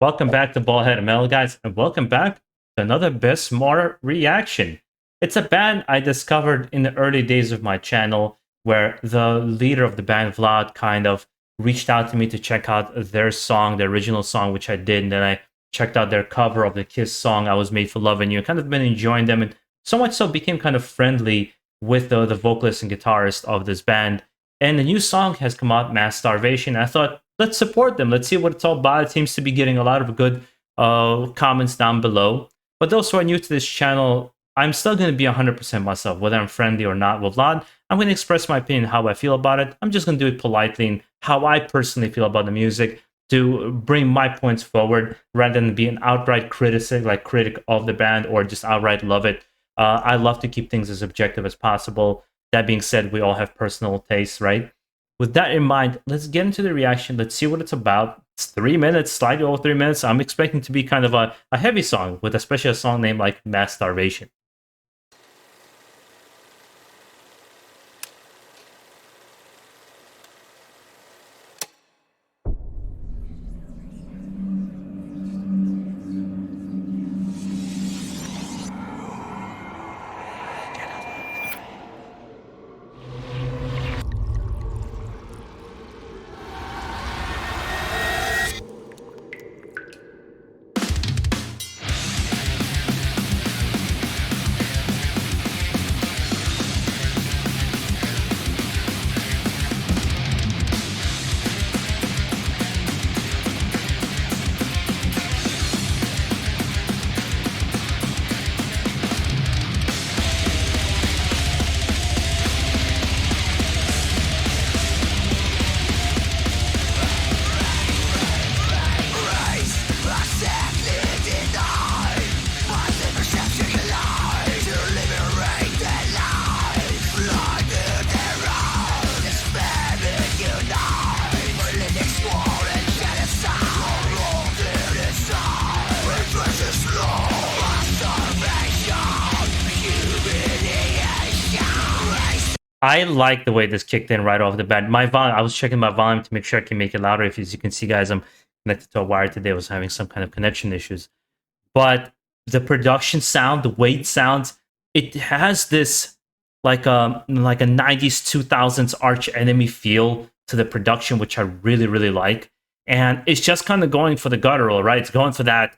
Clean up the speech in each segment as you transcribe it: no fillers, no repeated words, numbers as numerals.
Welcome back to BaldHeaded Metal, guys, and welcome back to another Besmora reaction. It's a band I discovered in the early days of my channel, where the leader of the band, Vlad, kind of reached out to me to check out their song, the original song, which I did, and then I checked out their cover of the Kiss song, I Was Made for Loving You, and kind of been enjoying them, and so much so became kind of friendly with the vocalist and guitarist of this band. And the new song has come out, Mass Starvation. I thought, let's support them. Let's see what it's all about. It seems to be getting a lot of good comments down below. But those who are new to this channel, I'm still going to be 100% myself, whether I'm friendly or not with Vlad. I'm going to express my opinion, how I feel about it. I'm just going to do it politely and how I personally feel about the music to bring my points forward rather than be an outright critic of the band or just outright love it. I love to keep things as objective as possible. That being said, we all have personal tastes, right? With that in mind, let's get into the reaction. Let's see what it's about. It's 3 minutes, slightly over 3 minutes. I'm expecting to be kind of a heavy song, with especially a song named like Mass Starvation. I like the way this kicked in right off the bat. My volume, I was checking my volume to make sure I can make it louder. If, as you can see, guys, I'm connected to a wire today. I was having some kind of connection issues. But the production sound, the way it sounds, it has this like a 90s, 2000s Arch Enemy feel to the production, which I really, really like. And it's just kind of going for the guttural, right? It's going for that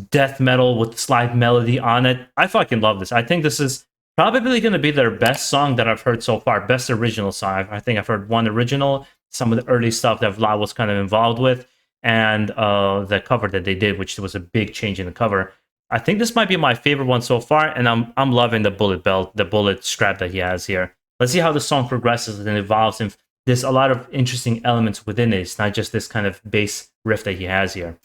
death metal with slide melody on it. I fucking love this. I think this is probably going to be their best song that I've heard so far. Best original song. I think I've heard one original, some of the early stuff that Vlad was kind of involved with, and the cover that they did, which was a big change in the cover. I think this might be my favorite one so far, and I'm loving the bullet belt, the bullet strap that he has here. Let's see how the song progresses and evolves, and there's a lot of interesting elements within it. It's not just this kind of bass riff that he has here.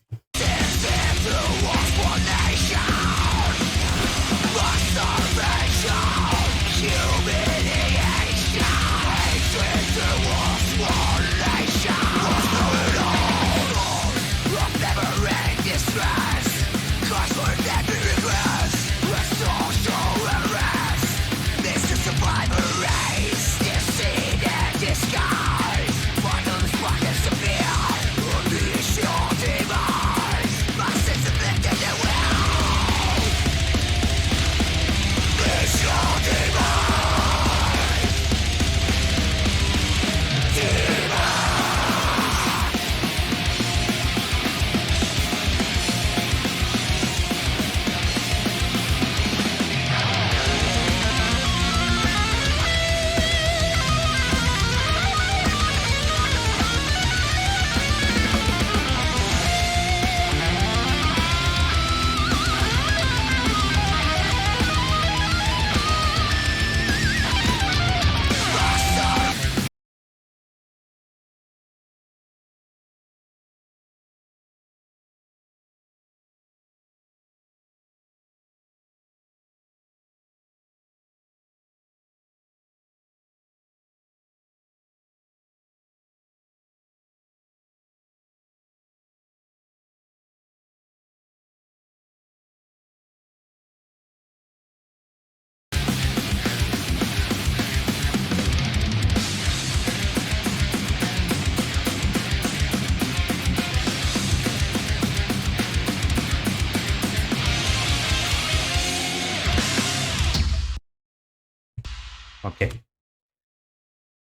Okay.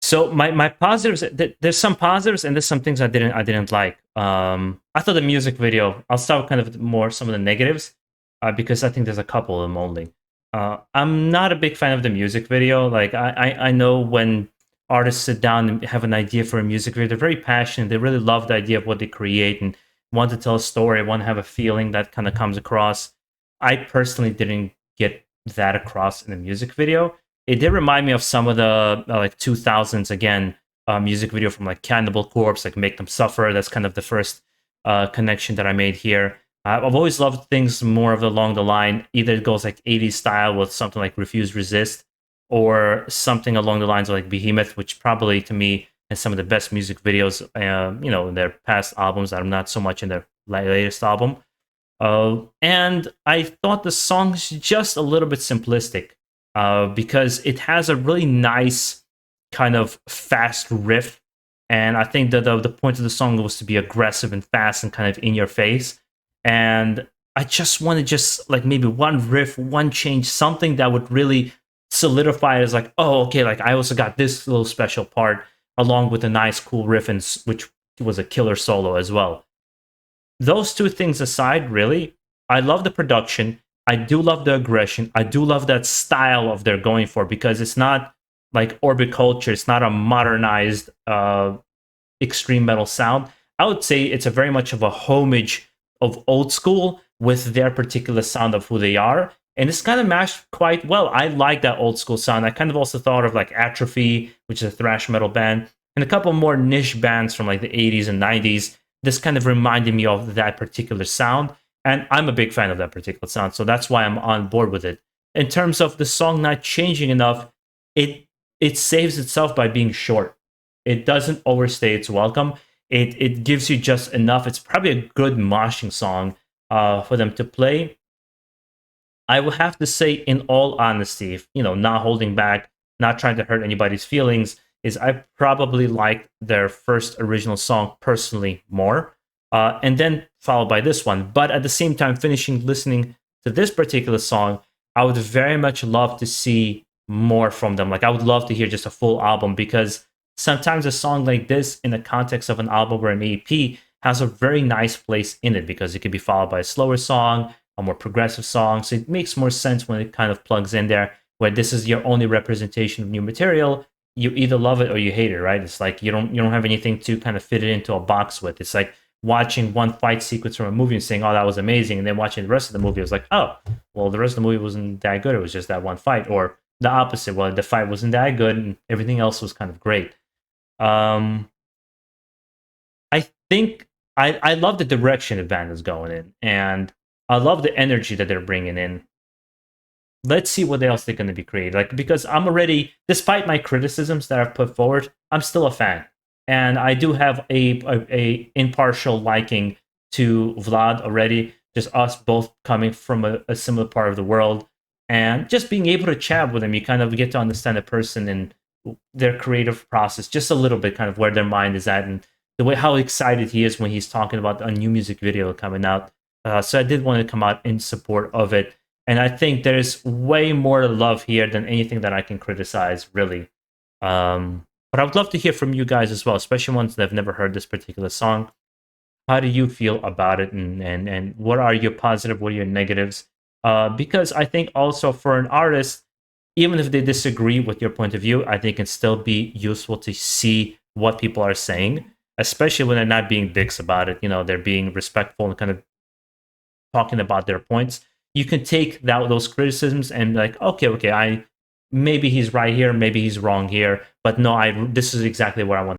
So my positives, there's some positives and there's some things I didn't like. I thought the music video. I'll start with kind of more some of the negatives, because I think there's a couple of them only. I'm not a big fan of the music video. Like I know when artists sit down and have an idea for a music video, they're very passionate. They really love the idea of what they create and want to tell a story, want to have a feeling that kind of comes across. I personally didn't get that across in the music video. It did remind me of some of the like 2000s again music video from like Cannibal Corpse, like Make Them Suffer. That's kind of the first connection that I made here. I've always loved things more of along the line. Either it goes like 80s style with something like Refuse Resist, or something along the lines of like Behemoth, which probably to me has some of the best music videos, in their past albums. I'm not so much in their latest album. And I thought the song's just a little bit simplistic, because it has a really nice kind of fast riff. And I think that the point of the song was to be aggressive and fast and kind of in your face. And I just wanted just like maybe one riff, one change, something that would really solidify it as like, oh, okay, like I also got this little special part along with a nice, cool riff, and which was a killer solo as well. Those two things aside, really, I love the production. I do love the aggression. I do love that style of they're going for, because it's not like Orbit Culture. It's not a modernized extreme metal sound. I would say it's a very much of a homage of old school with their particular sound of who they are. And it's kind of matched quite well. I like that old school sound. I kind of also thought of like Atrophy, which is a thrash metal band, and a couple more niche bands from like the 80s and 90s. This kind of reminded me of that particular sound. And I'm a big fan of that particular sound. So that's why I'm on board with it. In terms of the song not changing enough, it saves itself by being short. It doesn't overstay its welcome. It gives you just enough. It's probably a good moshing song for them to play. I will have to say, in all honesty, not holding back, not trying to hurt anybody's feelings, is I probably liked their first original song personally more, and then followed by this one. But at the same time, finishing listening to this particular song, I would very much love to see more from them. Like I would love to hear just a full album, because sometimes a song like this in the context of an album or an EP has a very nice place in it, because it could be followed by a slower song, a more progressive song. So it makes more sense when it kind of plugs in there, where this is your only representation of new material. You either love it or you hate it, right? It's like you don't have anything to kind of fit it into a box with. It's like watching one fight sequence from a movie and saying, "Oh, that was amazing," and then watching the rest of the movie, it was like, "Oh, well, the rest of the movie wasn't that good. It was just that one fight." Or the opposite. Well, the fight wasn't that good, and everything else was kind of great. I think I love the direction the band is going in, and I love the energy that they're bringing in. Let's see what else they're going to be creating. Like, because I'm already, despite my criticisms that I've put forward, I'm still a fan, and I do have a impartial liking to Vlad already. Just us both coming from a similar part of the world, and just being able to chat with him, you kind of get to understand a person and their creative process just a little bit, kind of where their mind is at, and the way how excited he is when he's talking about a new music video coming out. So I did want to come out in support of it. And I think there's way more love here than anything that I can criticize, really. But I would love to hear from you guys as well, especially ones that have never heard this particular song. How do you feel about it? And what are your positive, what are your negatives? Because I think also for an artist, even if they disagree with your point of view, I think it can still be useful to see what people are saying, especially when they're not being dicks about it. They're being respectful and kind of talking about their points. You can take those criticisms and be like, okay, maybe he's right here, maybe he's wrong here, but no, this is exactly where I want